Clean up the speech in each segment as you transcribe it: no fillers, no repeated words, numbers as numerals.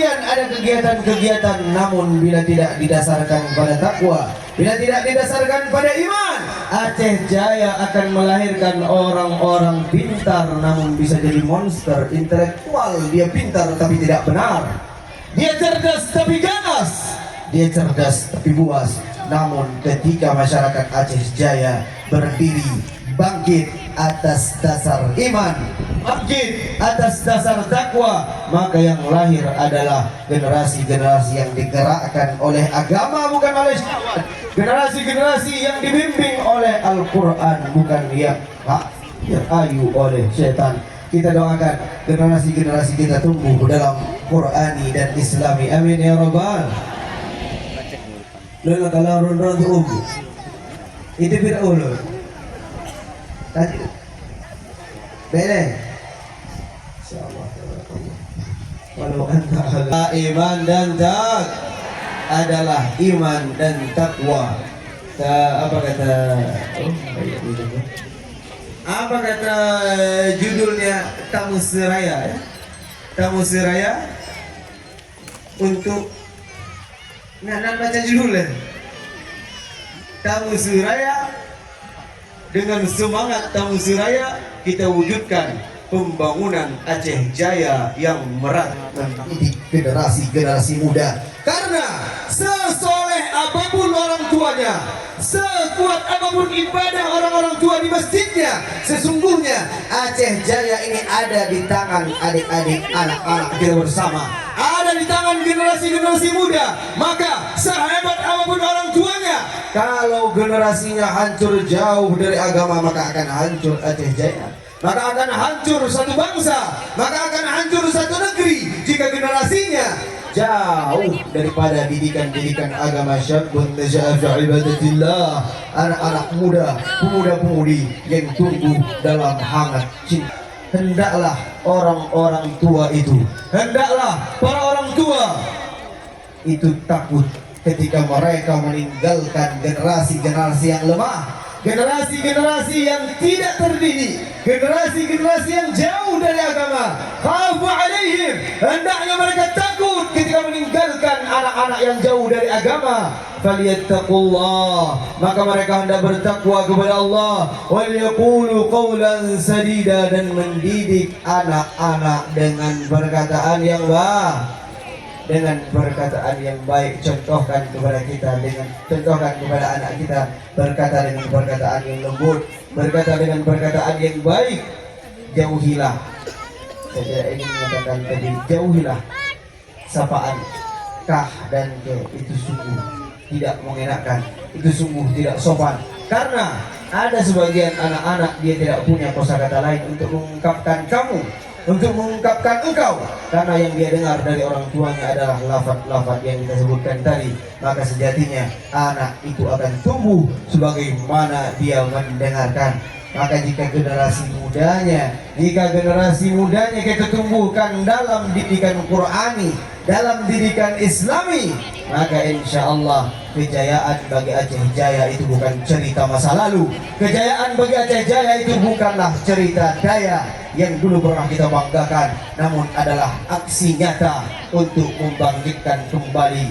Kemudian ada kegiatan-kegiatan, namun bila tidak didasarkan pada takwa, bila tidak didasarkan pada iman, Aceh Jaya akan melahirkan orang-orang pintar namun bisa jadi monster intelektual. Dia pintar tapi tidak benar. Dia cerdas tapi ganas. Dia cerdas tapi buas. Namun ketika masyarakat Aceh Jaya berdiri bangkit atas dasar iman, bangkit atas dasar takwa, maka yang lahir adalah generasi-generasi yang digerakkan oleh agama bukan oleh syahwat, generasi-generasi yang dibimbing oleh Al-Quran bukan yang ayu oleh setan. Kita doakan generasi-generasi kita tumbuh dalam Qurani dan Islami, amin ya rabbal. Lalu kalau ron itu Fir'aun tadi boleh insyaallah. Walau anta iman dan tak adalah iman dan takwa. Apa kata judulnya tamu seraya ya? Tamu seraya untuk nan baca judulnya. Tamu seraya, dengan semangat tamu seraya kita wujudkan pembangunan Aceh Jaya yang merata mendidik generasi-generasi muda. Karena sesoleh apapun orang tuanya, sekuat apapun ibadah orang-orang tua di masjidnya, sesungguhnya Aceh Jaya ini ada di tangan adik-adik anak-anak kita bersama, ada di tangan generasi-generasi muda. Maka sehebat apapun orang tuanya, kalau generasinya hancur jauh dari agama, maka akan hancur Aceh Jaya, maka akan hancur satu bangsa, maka akan hancur satu negeri jika generasinya jauh daripada didikan-didikan agama. Syabun naja'a fi ibadatillah, anak-anak muda, pemuda-pemudi yang tumbuh dalam hangat cinta. Hendaklah orang-orang tua itu, hendaklah para orang tua itu takut ketika mereka meninggalkan generasi-generasi yang lemah, generasi-generasi yang tidak terdidik, generasi-generasi yang jauh dari agama. Khafu alaihim, hendaknya mereka takut ketika meninggalkan anak-anak yang jauh dari agama. Falyattaqullah, maka mereka hendak bertakwa kepada Allah. Wal yaqulu qawlan sadida, dan mendidik anak-anak dengan perkataan yang baik, dengan perkataan yang baik. Contohkan kepada kita, dengan contohkan kepada anak kita, berkata dengan perkataan yang lembut, berkata dengan perkataan yang baik. Jauhilah, saya ingin mengatakan tadi, jauhilah sapaan kah dan ke, itu sungguh tidak mengenakan, itu sungguh tidak sopan. Karena ada sebagian anak-anak dia tidak punya kosakata lain untuk mengungkapkan kamu, untuk mengungkapkan engkau, karena yang dia dengar dari orang tuanya adalah lafaz-lafaz yang kita sebutkan tadi. Maka sejatinya anak itu akan tumbuh sebagaimana dia mendengarkan. Maka jika generasi mudanya kita tumbuhkan dalam didikan Qur'ani, dalam didikan Islami, maka insya Allah kejayaan bagi Aceh Jaya itu bukan cerita masa lalu. Kejayaan bagi Aceh Jaya itu bukanlah cerita daya yang dulu pernah kita banggakan, namun adalah aksi nyata untuk membangkitkan kembali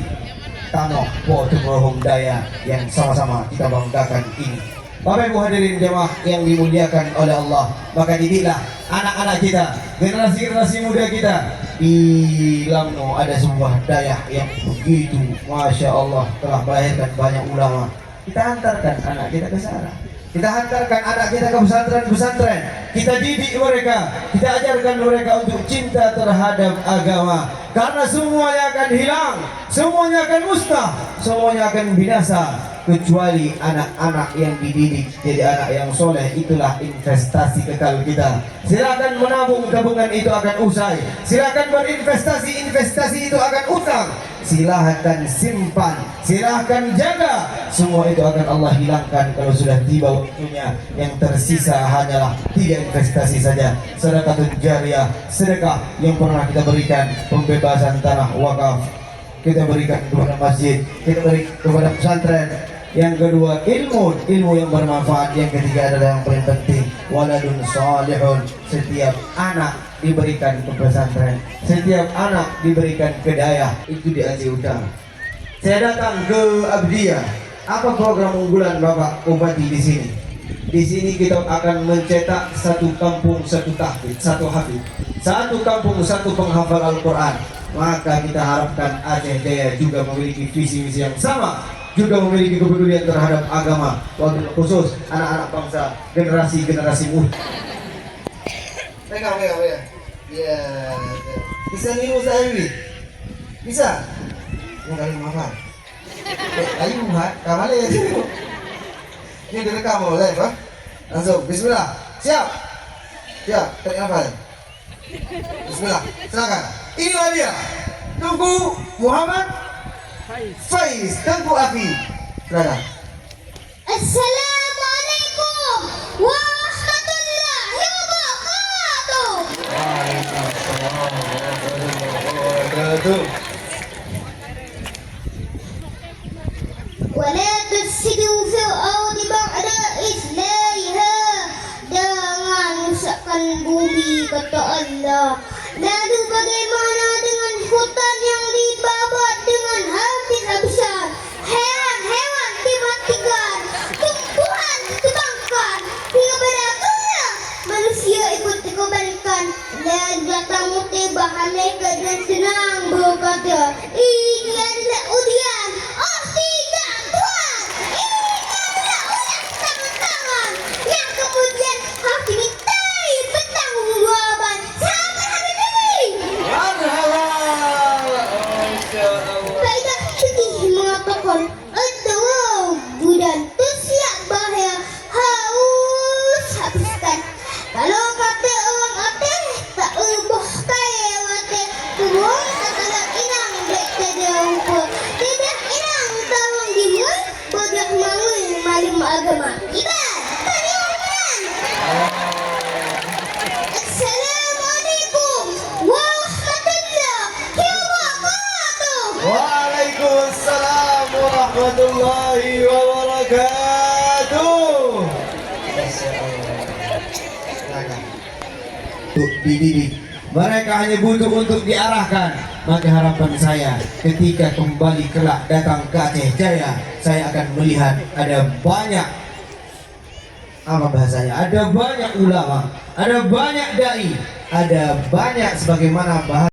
tanah Potumrohong Daya yang sama-sama kita banggakan ini. Bapak Ibu hadirin jemaah yang dimuliakan oleh Allah, maka didiklah anak-anak kita, generasi-generasi muda kita. Di Lamno ada sebuah dayak yang begitu Masya Allah telah melahirkan banyak ulama. Kita hantarkan anak kita ke sana, kita hantarkan anak kita ke pesantren-pesantren, kita didik mereka, kita ajarkan mereka untuk cinta terhadap agama. Karena semuanya akan hilang, semuanya akan musnah, semuanya akan binasa, kecuali anak-anak yang dididik jadi anak yang soleh. Itulah investasi kekal kita. Silakan menabung, tabungan itu akan usai. Silakan berinvestasi, investasi itu akan utang. Silahkan simpan, silahkan jaga, semua itu akan Allah hilangkan kalau sudah tiba waktunya. Yang tersisa hanyalah 3 investasi saja: sedekah jariyah, sedekah yang pernah kita berikan, pembebasan tanah wakaf kita berikan kepada masjid, kita berikan kepada pesantren. Yang kedua ilmu yang bermanfaat. Yang ketiga adalah yang paling penting, waladun salihun, setiap anak diberikan ke pesantren, setiap anak diberikan ke daya. Itu di Aceh Utara. Saya datang ke Abdiya. Apa program unggulan Bapak Bupati di sini? Di sini kita akan mencetak satu kampung satu tahfidz, satu hafid, satu kampung satu penghafal Al-Quran. Maka kita harapkan Aceh Jaya juga memiliki visi misi yang sama, juga memiliki kepedulian terhadap agama, wabil khusus anak-anak bangsa, generasi muda. Pegang ya. Ya. Bisa nih Ustaz Alwi? Bisa? Mau kali maaf. Ayo Muhammad, kamar ya. Ini direkam oleh Pak. Langsung, bismillah. Siap. Siap, tarik nafas. Bismillah, silakan. Inilah dia. Tunggu Muhammad Faiz, Tengku Afi. Silakan. Assalamualaikum warahmatullahi wabarakatuh. Waalaikumsalam warahmatullahi wabarakatuh. Wala tufsidu fil ardi ba'da islahiha. Jangan rusakkan bumi, kata Allah. Lalu bagaimana dengan hutan yang dibabat dengan habis-habisan? Hewan-hewan dimatikan, tumbuhan ditebangkan, hingga pada akhirnya manusia ikut dikembalikan. Dan datang musibah mereka dan senang berkata, ini adalah ujian. Oh tidak Tuhan, ini adalah ujian tangan-tangan yang kemudian harus dimintai pertanggungjawaban. Sahabat Habib Nabi. Faedah fikih mengatakan adalah budan tusiak bahaya haus habiskan. Kalau kata orang Aceh tak ubah kaya mati turun setelah inang dek terjauh. Tidak inang tawang dimul bodoh mangun malim agama. Iban tanyuman. Assalamualaikum warahmatullahi wabarakatuh. Waalaikumsalam warahmatullahi wabarakatuh. Untuk dididik, mereka hanya butuh untuk diarahkan. Maka harapan saya ketika kembali kelak datang ke Aceh Jaya, saya akan melihat ada banyak, apa bahasanya, ada banyak ulama, ada banyak dai, ada banyak sebagaimana bahasa